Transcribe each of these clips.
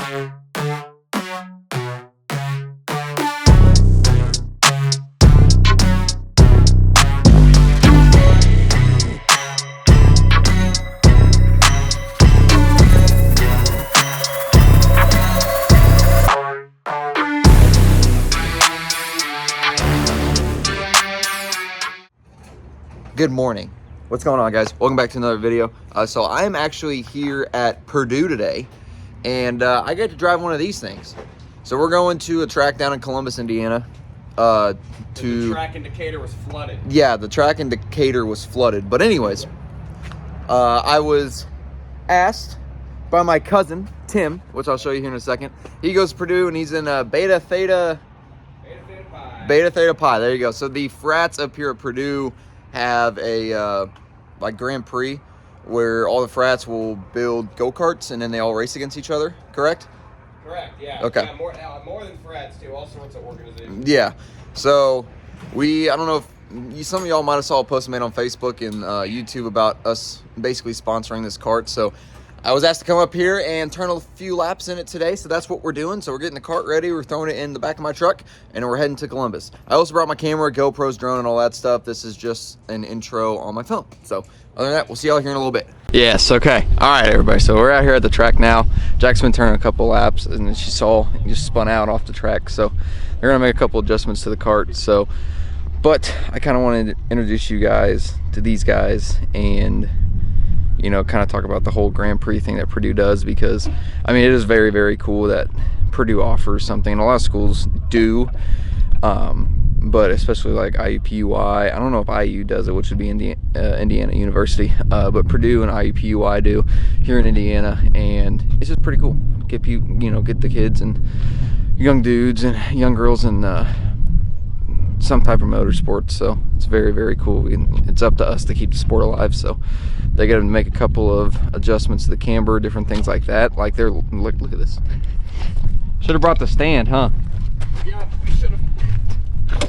Good morning. What's going on, guys? Welcome back to another video. So I'm actually here at Purdue today, and I get to drive one of these things. So we're going to a track down in Columbus, Indiana. The track in Decatur was flooded. Yeah, the track in Decatur was flooded. But anyways, I was asked by my cousin, Tim, which I'll show you here in a second. He goes to Purdue, and he's in Beta Theta Pi. There you go. So the frats up here at Purdue have a like Grand Prix where all the frats will build go-karts and then they all race against each other, correct? Correct, yeah. Okay. Yeah, more than frats too, all sorts of organizations. Yeah. So I don't know if some of y'all might have saw a post made on Facebook and YouTube about us basically sponsoring this kart. So I was asked to come up here and turn a few laps in it today, so that's what we're doing. So we're getting the cart ready, we're throwing it in the back of my truck, and we're heading to Columbus. I also brought my camera, GoPros, drone, and all that stuff. This is just an intro on my phone. So other than that, we'll see y'all here in a little bit. Yes, okay. All right, everybody. So we're out here at the track now. Jack's been turning a couple laps, and then she saw he just spun out off the track. So they're gonna make a couple adjustments to the cart. So, but I kind of wanted to introduce you guys to these guys and, you know, kind of talk about the whole Grand Prix thing that Purdue does, because I mean, it is very, very cool that Purdue offers something, and a lot of schools do, but especially like IUPUI. I don't know if IU does it, which would be Indiana University, but Purdue and IUPUI do here in Indiana, and it's just pretty cool. Get the kids and young dudes and young girls in some type of motorsports. So it's very, very cool. It's up to us to keep the sport alive. So they got to make a couple of adjustments to the camber, different things like that. Like they're look at this. Should have brought the stand, huh? Yeah, we should have.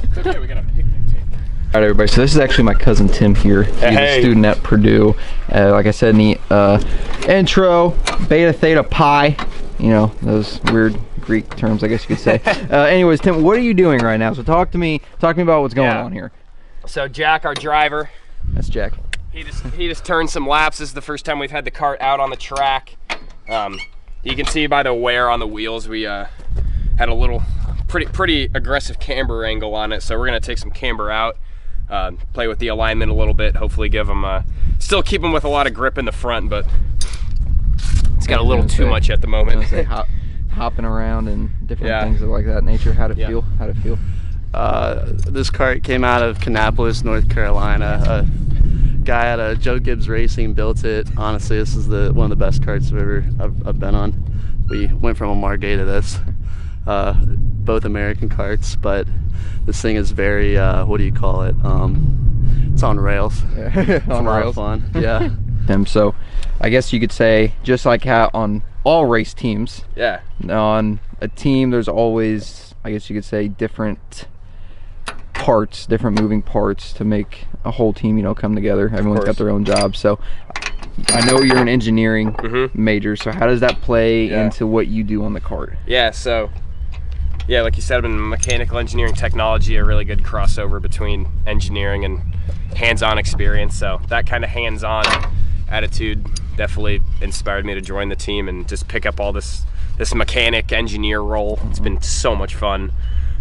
It's okay, we got a picnic table. All right, everybody. So this is actually my cousin Tim here. He's a student at Purdue. Like I said in the intro, Beta Theta Pi. You know, those weird Greek terms, I guess you could say. Anyways, Tim, what are you doing right now? So talk to me about what's going on here. So Jack, our driver, that's Jack. He just turned some laps. This is the first time we've had the cart out on the track. You can see by the wear on the wheels, we had a little pretty aggressive camber angle on it. So we're gonna take some camber out, play with the alignment a little bit, hopefully give them still keep them with a lot of grip in the front, but it's got a little too much at the moment. Hopping around and different things like that nature. How'd it feel? This cart came out of Kannapolis, North Carolina. A guy out of Joe Gibbs Racing built it. Honestly, this is one of the best carts I've been on. We went from a Margay to this. Both American carts, but this thing is very what do you call it? It's on rails. It's on a lot rails. of fun. Yeah. So I guess you could say, just like how on all race teams, on a team there's always, I guess you could say, different parts, different moving parts to make a whole team, you know, come together. Everyone's got their own job. So I know you're an engineering major, so how does that play into what you do on the cart? So like you said, I'm in mechanical engineering technology, a really good crossover between engineering and hands-on experience. So that kind of hands-on attitude definitely inspired me to join the team and just pick up all this mechanic engineer role. It's been so much fun.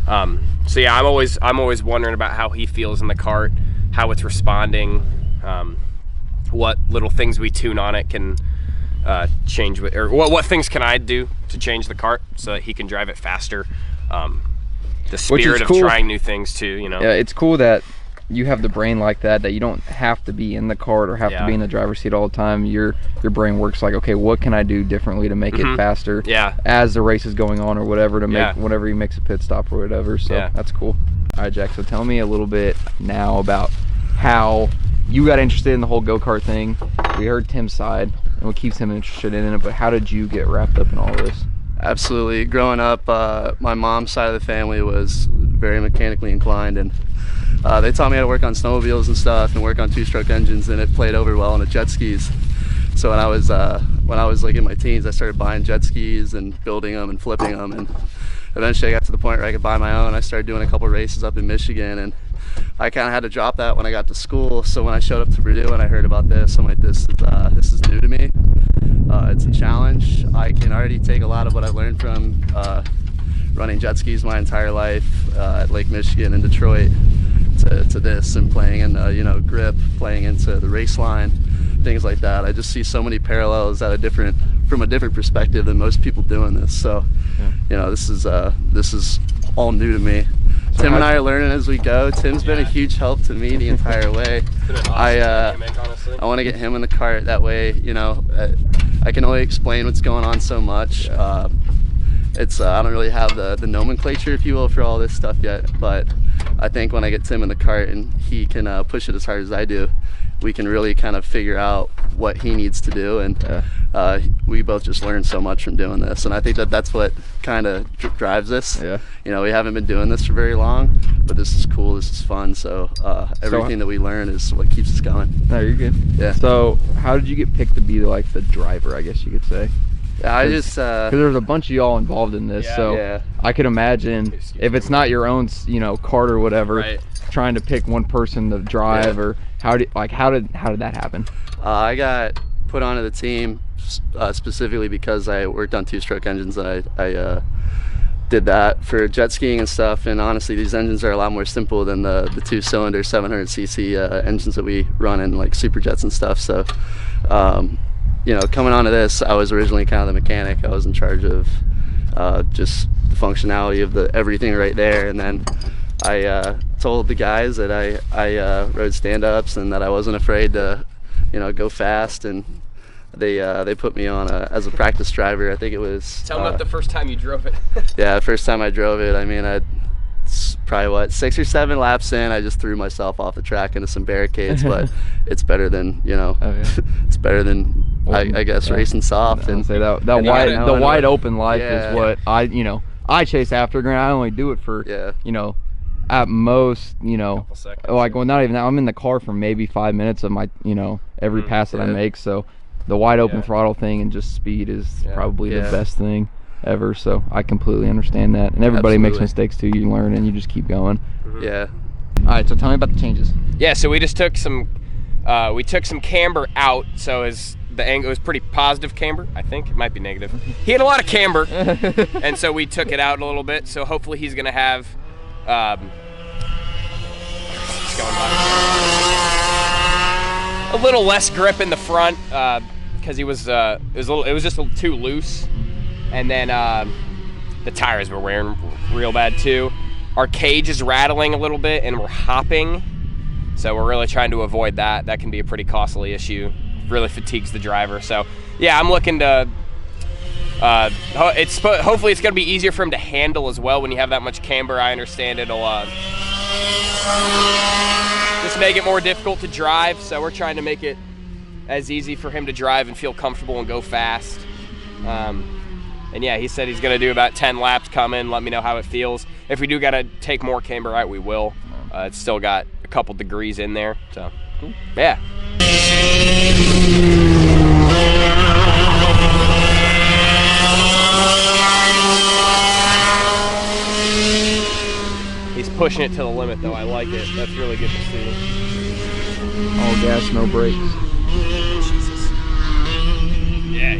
So yeah, I'm always wondering about how he feels in the cart, how it's responding, what little things we tune on it can change, or what things can I do to change the cart so that he can drive it faster. The spirit of trying new things too, you know. Yeah, it's cool that you have the brain like that you don't have to be in the cart or have to be in the driver's seat all the time. Your brain works like, okay, what can I do differently to make it faster as the race is going on or whatever, to make whenever he makes a pit stop or whatever. So that's cool. All right, Jack, so tell me a little bit now about how you got interested in the whole go-kart thing. We heard Tim's side and what keeps him interested in it, but how did you get wrapped up in all of this? Absolutely. Growing up, my mom's side of the family was very mechanically inclined, and they taught me how to work on snowmobiles and stuff and work on two-stroke engines, and it played over well on the jet skis. So when I was like in my teens, I started buying jet skis and building them and flipping them, and eventually I got to the point where I could buy my own. I started doing a couple races up in Michigan, and I kind of had to drop that when I got to school. So when I showed up to Purdue and I heard about this, I'm like, this is new to me. It's a challenge. I can already take a lot of what I've learned from running jet skis my entire life at Lake Michigan and Detroit to this, and playing in grip, playing into the race line, things like that. I just see so many parallels from a different perspective than most people doing this. So, this is all new to me. Tim and I are learning as we go. Tim's been a huge help to me the entire way. I want to get him in the cart. That way, I can only explain what's going on so much. I don't really have the nomenclature, if you will, for all this stuff yet, but I think when I get Tim in the cart and he can push it as hard as I do, we can really kind of figure out what he needs to do, and we both just learn so much from doing this, and I think that's what kind of drives this. We haven't been doing this for very long, but this is cool, this is fun, so everything that we learn is what keeps us going. No, you're good. Yeah. So how did you get picked to be like the driver, I guess you could say? Yeah, I just because there's a bunch of y'all involved in this, I could imagine if it's not your own kart or whatever, trying to pick one person to drive, or how did that happen? I got put onto the team specifically because I worked on two-stroke engines, and I did that for jet skiing and stuff, and honestly these engines are a lot more simple than the two-cylinder 700cc engines that we run in like super jets and stuff. So coming onto this, I was originally kind of the mechanic. I was in charge of just the functionality of everything right there, and then I told the guys that I rode stand-ups and that I wasn't afraid to go fast, and they put me on as a practice driver. I think it was tell them about the first time you drove it. Yeah, the first time I drove it, I mean, probably 6 or 7 laps in, I just threw myself off the track into some barricades, but it's better than it's better than I guess racing soft. And say the wide open life is what I chase after. Granted, I only do it for at most seconds, like, well, not even that. I'm in the car for maybe 5 minutes of my every pass that I make. So the wide open throttle thing and just speed is probably the best thing ever. So I completely understand that, and everybody makes mistakes too. You learn and you just keep going. Yeah. All right, so tell me about the changes. Yeah, so we just took some camber out, so the angle was pretty positive camber. I think it might be negative. He had a lot of camber, and so we took it out a little bit. So hopefully he's gonna have a little less grip in the front, because it was just a little too loose, and then the tires were wearing real bad too. Our cage is rattling a little bit, and we're hopping, so we're really trying to avoid that. That can be a pretty costly issue. Really fatigues the driver. So yeah, I'm looking to hopefully it's going to be easier for him to handle as well when you have that much camber. I understand it'll just make it more difficult to drive, so we're trying to make it as easy for him to drive and feel comfortable and go fast. And yeah, he said he's going to do about 10 laps coming, let me know how it feels. If we do got to take more camber out, we will. It's still got a couple degrees in there, so cool. Yeah. He's pushing it to the limit though. I like it. That's really good to see. All gas, no brakes. Jesus. Yeah.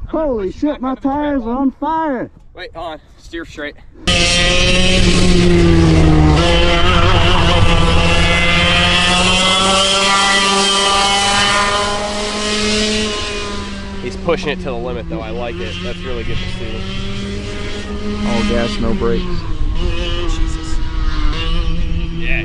Holy shit, my tires are on fire! Wait, hold on. Steer straight. He's pushing it to the limit though. I like it. That's really good to see. All gas, no brakes. Jesus. Yeah.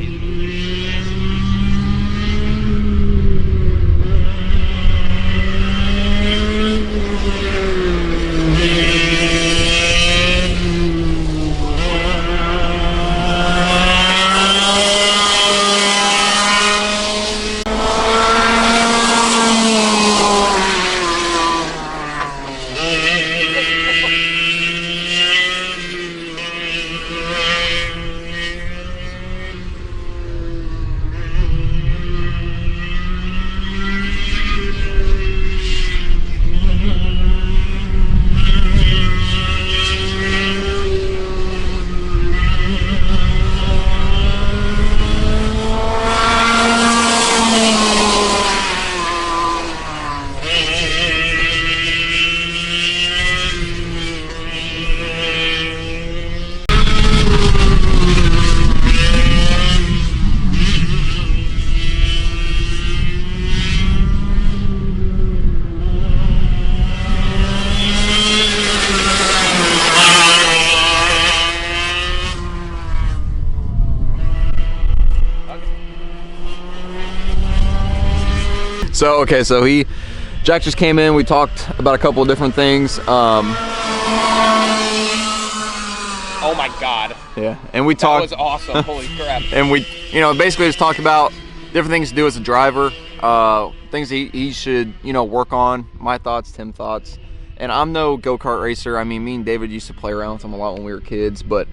So okay, so Jack just came in. We talked about a couple of different things. Oh my God. Yeah, and we talked. That was awesome. Holy crap. And we, basically just talked about different things to do as a driver, things he should, work on. My thoughts, Tim's thoughts. And I'm no go-kart racer. I mean, me and David used to play around with them a lot when we were kids, but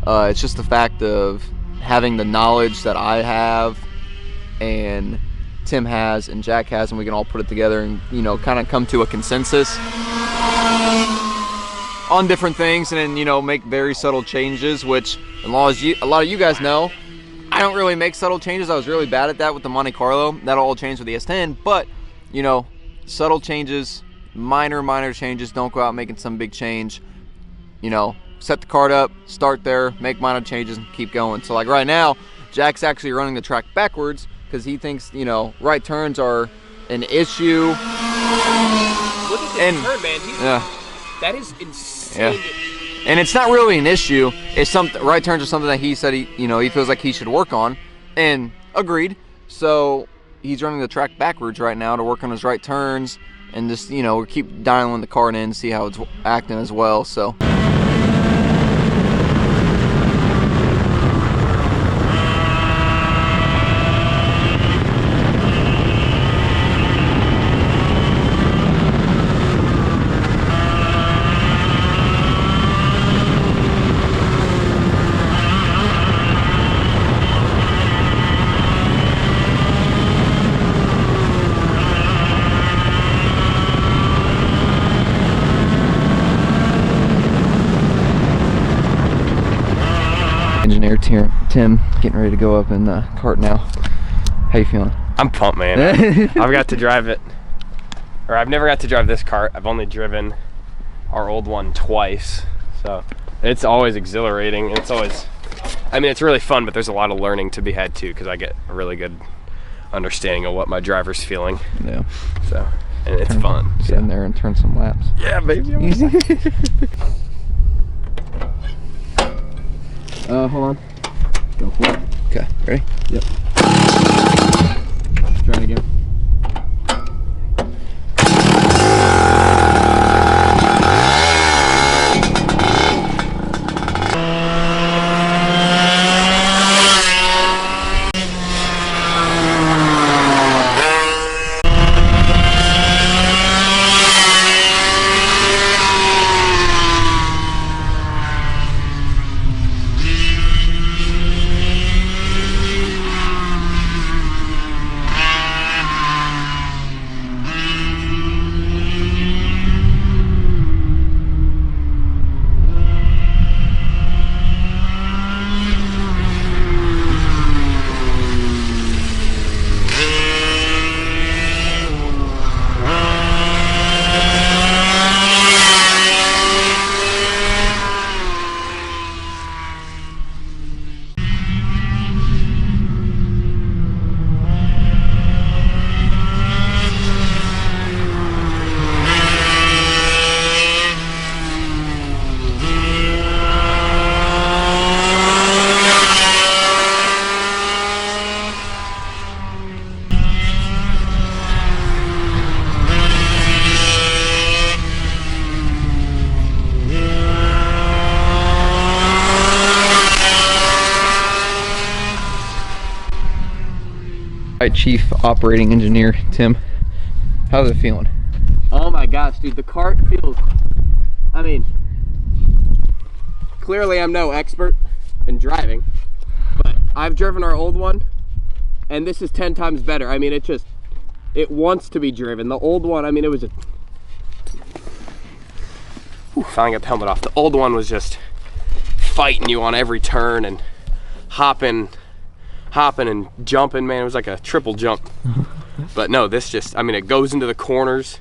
it's just the fact of having the knowledge that I have and Tim has and Jack has, and we can all put it together and, kind of come to a consensus on different things, and then make very subtle changes, which a lot of you guys know, I don't really make subtle changes. I was really bad at that with the Monte Carlo. That'll all change with the S10, but subtle changes, minor changes. Don't go out making some big change. Set the kart up, start there, make minor changes, and keep going. So like right now, Jack's actually running the track backwards because he thinks right turns are an issue. Look at this turn, man. That is insane. Yeah. And it's not really an issue. It's something. Right turns are something that he said he feels like he should work on, and agreed. So he's running the track backwards right now to work on his right turns, and just keep dialing the kart in, see how it's acting as well. So. Engineer Tim getting ready to go up in the kart now. How you feeling? I'm pumped, man. I've got to drive it, or I've never got to drive this kart. I've only driven our old one twice, so it's always exhilarating. It's always, it's really fun, but there's a lot of learning to be had too, because I get a really good understanding of what my driver's feeling. Yeah. So, and it's fun. Get in there and turn some laps. Yeah, baby. Hold on. Go for it. Okay, ready? Yep. Try it again. Chief Operating Engineer Tim, how's it feeling? Oh my gosh, dude, the kart feels, clearly I'm no expert in driving, but I've driven our old one and this is 10 times better. It wants to be driven. The old one, it was finally got the helmet off. The old one was just fighting you on every turn and hopping and jumping, man. It was like a triple jump. But no, this just, it goes into the corners.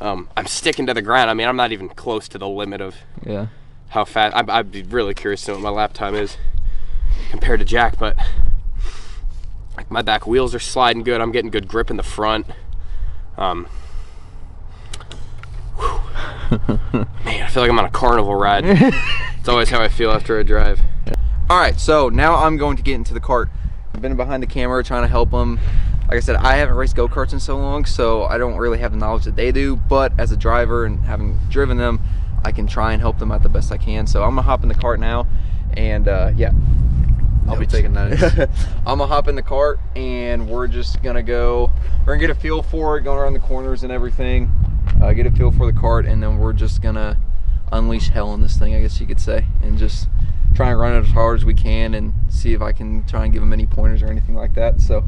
I'm sticking to the ground. I'm not even close to the limit of how fast. I'd be really curious to know what my lap time is compared to Jack, but like my back wheels are sliding good. I'm getting good grip in the front. Man, I feel like I'm on a carnival ride. It's always how I feel after a drive. All right, so now I'm going to get into the kart. I've been behind the camera trying to help him. like I said, I haven't raced go-karts in so long, so I don't really have the knowledge that they do, but as a driver and having driven them, I can try and help them out the best I can. So I'm gonna hop in the cart now, and yeah. I'll be taking notes. I'm gonna hop in the cart, and we're just gonna go, we're gonna get a feel for it, going around the corners and everything, get a feel for the cart, and then we're just gonna unleash hell in this thing, I guess you could say, and just try and run it as hard as we can and see if I can try and give them any pointers or anything like that. So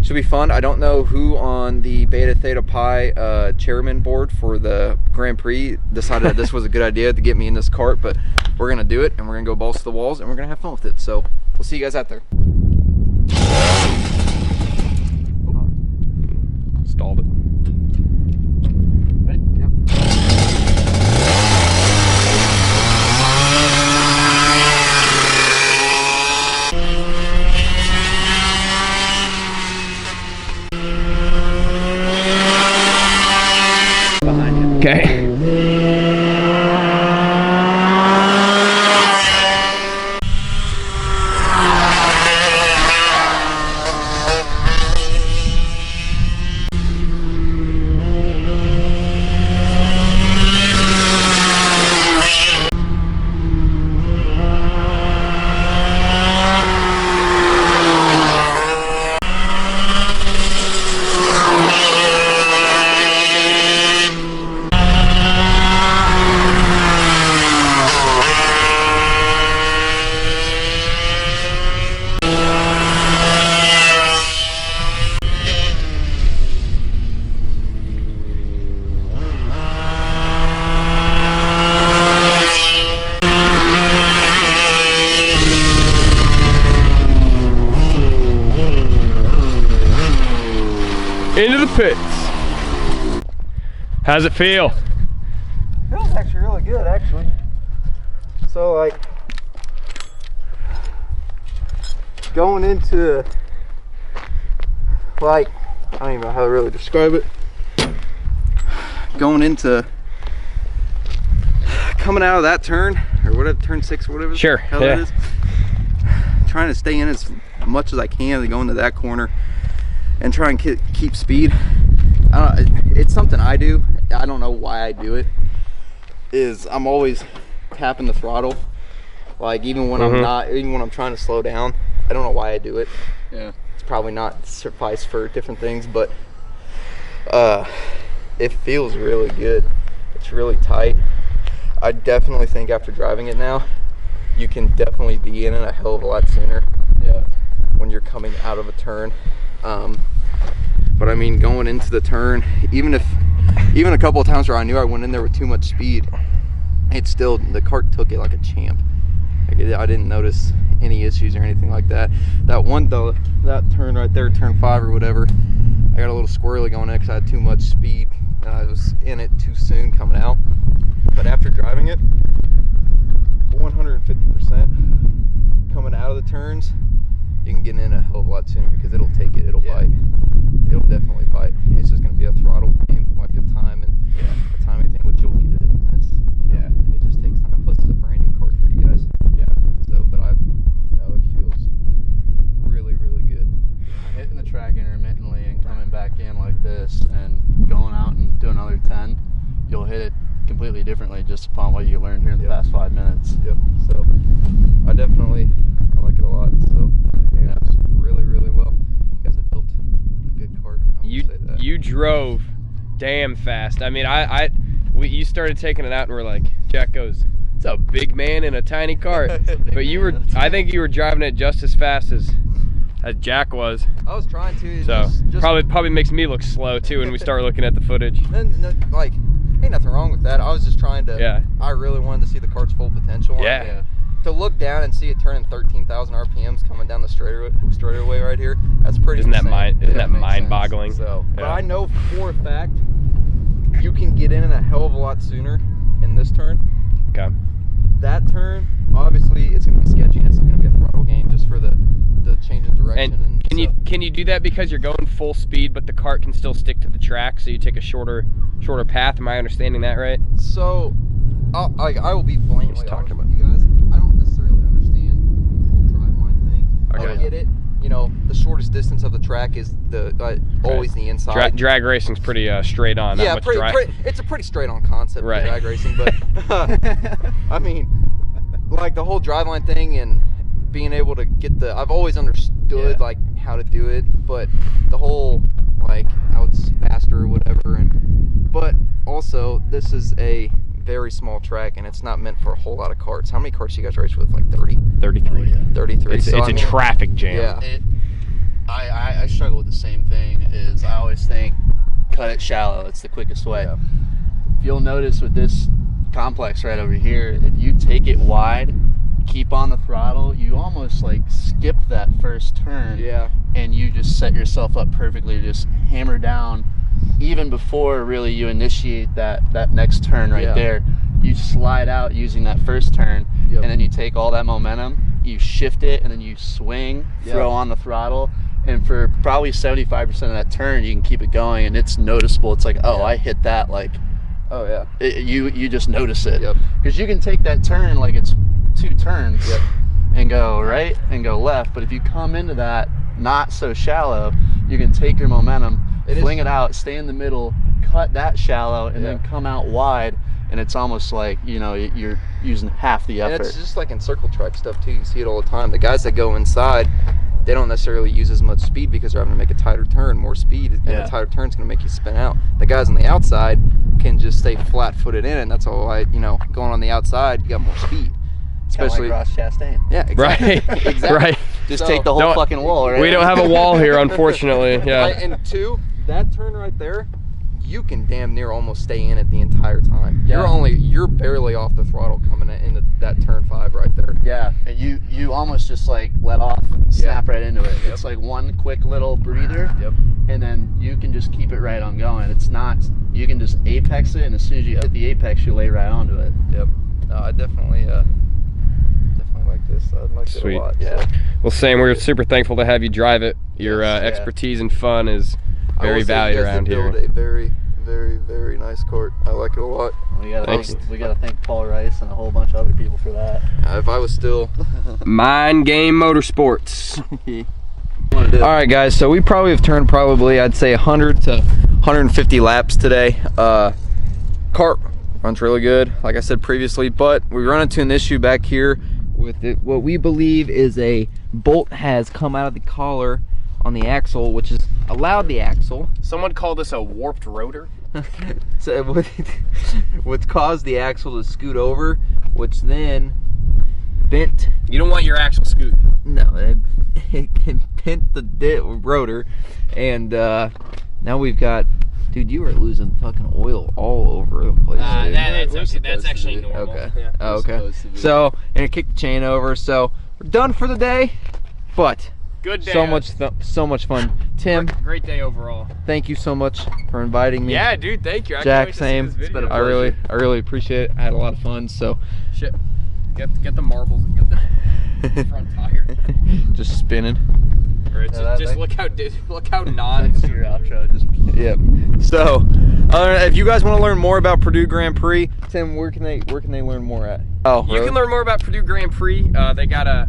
should be fun. I don't know who on the Beta Theta Pi chairman board for the Grand Prix decided that this was a good idea to get me in this cart, but we're gonna do it, and we're gonna go balls to the walls, and we're gonna have fun with it. So we'll see you guys out there. Stalled it. Ready? Yep. Behind you. Okay. Into the pits. How's it feel? Feels actually really good, actually. So like going into, like, I don't even know how to really describe it. Going into, coming out of that turn, or whatever, turn 6 or whatever Sure, the hell yeah. it is. Trying to stay in as much as I can to go into that corner and try and keep speed. It's something I do. I don't know why I do it. Is I'm always tapping the throttle, like even when I'm not, even when I'm trying to slow down. I don't know why I do it. Yeah. It's probably not suffice for different things, but it feels really good. It's really tight. I definitely think after driving it now, you can definitely be in it a hell of a lot sooner. Yeah. When you're coming out of a turn. But I mean, going into the turn, even a couple of times where I knew I went in there with too much speed, it still, the cart took it like a champ. Like I didn't notice any issues or anything like that. That one though, that turn right there, turn 5 or whatever, I got a little squirrely going in because I had too much speed and I was in it too soon coming out. But after driving it 150% coming out of the turns, you can get in a hell of a lot sooner because it'll take it, it'll bite. It'll definitely bite. It's just going to be a throttle game, like a time and a timing thing, which you'll get it. And that's, you know, it just takes time. Plus, it's a brand new cart for you guys. Yeah. So, but I know it feels really, really good. Hitting the track intermittently and coming back in like this and going out and doing another 10, you'll hit it completely differently just upon what you learned here in the past 5 minutes. Yep. So, I like it a lot. So, yeah, it's really, really well. You guys have built a good cart. You drove damn fast. I mean, you started taking it out and we're like, Jack goes, it's a big man in a tiny cart. But I think you were driving it just as fast as Jack was. I was trying to. So just probably makes me look slow too when we start looking at the footage. Like, ain't nothing wrong with that. I was just trying to. Yeah. I really wanted to see the cart's full potential. Yeah. To look down and see it turning 13,000 RPMs coming down the straightaway right here, that's pretty. Isn't that insane. mind-boggling? So, yeah. But I know for a fact you can get in a hell of a lot sooner in this turn. Okay. That turn, obviously, it's going to be sketchy and it's going to be a throttle game just for the change of direction. And can you do that because you're going full speed, but the cart can still stick to the track, so you take a shorter path? Am I understanding that right? So, I will be blatantly talking honest with you guys. I don't necessarily understand the whole driveline thing. Okay. I get it. You know, the shortest shortest distance of the track is always the inside. Drag racing's pretty straight on. Yeah, it's a pretty straight on concept for drag racing, but I mean, like the whole driveline thing and being able to get I've always understood like how to do it, but the whole like how it's faster or whatever, but also this is a very small track and it's not meant for a whole lot of karts. How many karts you guys race with? Like 30? 33. Oh, yeah. 33. It's a traffic jam. Yeah. I struggle with the same thing. Is I always think cut it shallow. It's the quickest way. Yeah. If you'll notice with this complex right over here, if you take it wide, keep on the throttle, you almost like skip that first turn. Yeah. And you just set yourself up perfectly to just hammer down even before really you initiate that next turn right there. You slide out using that first turn, and then you take all that momentum, you shift it, and then you swing, throw on the throttle, and for probably 75% of that turn you can keep it going, and it's noticeable. It's like, oh, I hit that, like, oh yeah, you just notice it, because you can take that turn like it's 2 turns and go right and go left, but if you come into that not so shallow, you can take your momentum, fling it out, stay in the middle, cut that shallow, and then come out wide, and it's almost like, you know, you're using half the effort. And it's just like in circle track stuff too. You see it all the time. The guys that go inside, they don't necessarily use as much speed because they're having to make a tighter turn, more speed, and the tighter turn is going to make you spin out. The guys on the outside can just stay flat-footed in it, and that's all going on the outside, you got more speed. Especially like Ross Chastain. Yeah, exactly. Right. Exactly. Right. Just take the whole fucking wall, right? We don't have a wall here, unfortunately. Yeah. And 2, that turn right there, you can damn near almost stay in it the entire time. Yeah. You're barely off the throttle coming into that turn 5 right there. Yeah, and you almost just like let off, snap right into it. It's like one quick little breather, and then you can just keep it right on going. It's not, you can just apex it, and as soon as you hit the apex, you lay right onto it. No, I definitely like this. I like it a lot. Yeah. Well, Sam, we're super thankful to have you drive it. Your expertise and fun is very valued around here. Build a very, very, very nice kart. I like it a lot. We gotta thank Paul Rice and a whole bunch of other people for that. If I was still Mind Game Motorsports. All right, guys, so we probably have turned I'd say 100 to 150 laps today. Kart runs really good, like I said previously, but we run into an issue back here with it. What we believe is a bolt has come out of the collar on the axle, which has allowed the axle. Someone called this a warped rotor. So what caused the axle to scoot over, which then bent. You don't want your axle scooting. No, it bent the rotor, and now we've got. Dude, you are losing fucking oil all over the place. That's actually normal. Okay. Yeah. Oh, okay. So, and it kicked the chain over. So we're done for the day, but good day. So much fun. Tim, great day overall. Thank you so much for inviting me. Yeah, dude, thank you. Jack, same. It's been a I really appreciate it. I had a lot of fun. So, shit, get the marbles, get the front tire. Just spinning. Or just look how non. That's your outro. Just So, if you guys want to learn more about Purdue Grand Prix, Tim, where can they learn more at? Oh, you can learn more about Purdue Grand Prix. They got an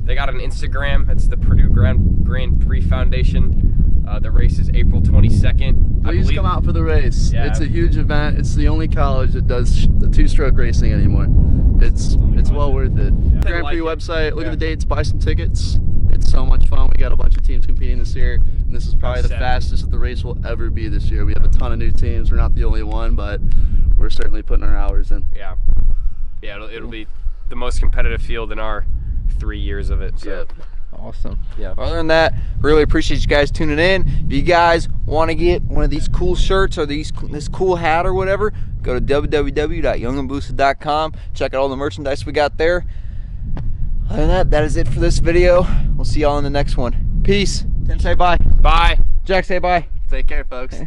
Instagram. It's the Purdue Grand Prix Foundation. The race is April 22nd. Please come out for the race. Yeah. It's a huge event. It's the only college that does the 2-stroke racing anymore. It's well worth it. Yeah. Grand Prix Like website. Look at the dates. Buy some tickets. It's so much fun. We got a bunch of teams competing this year, and this is probably the fastest that the race will ever be this year. We have a ton of new teams. We're not the only one, but we're certainly putting our hours in. Yeah, it'll be the most competitive field in our 3 years of it. So. Awesome. Yeah. Other than that, really appreciate you guys tuning in. If you guys want to get one of these cool shirts or this cool hat or whatever, go to www.youngandboosted.com. Check out all the merchandise we got there. Other than that is it for this video. We'll see y'all in the next one. Peace. Tim, say bye. Bye. Jack, say bye. Take care, folks.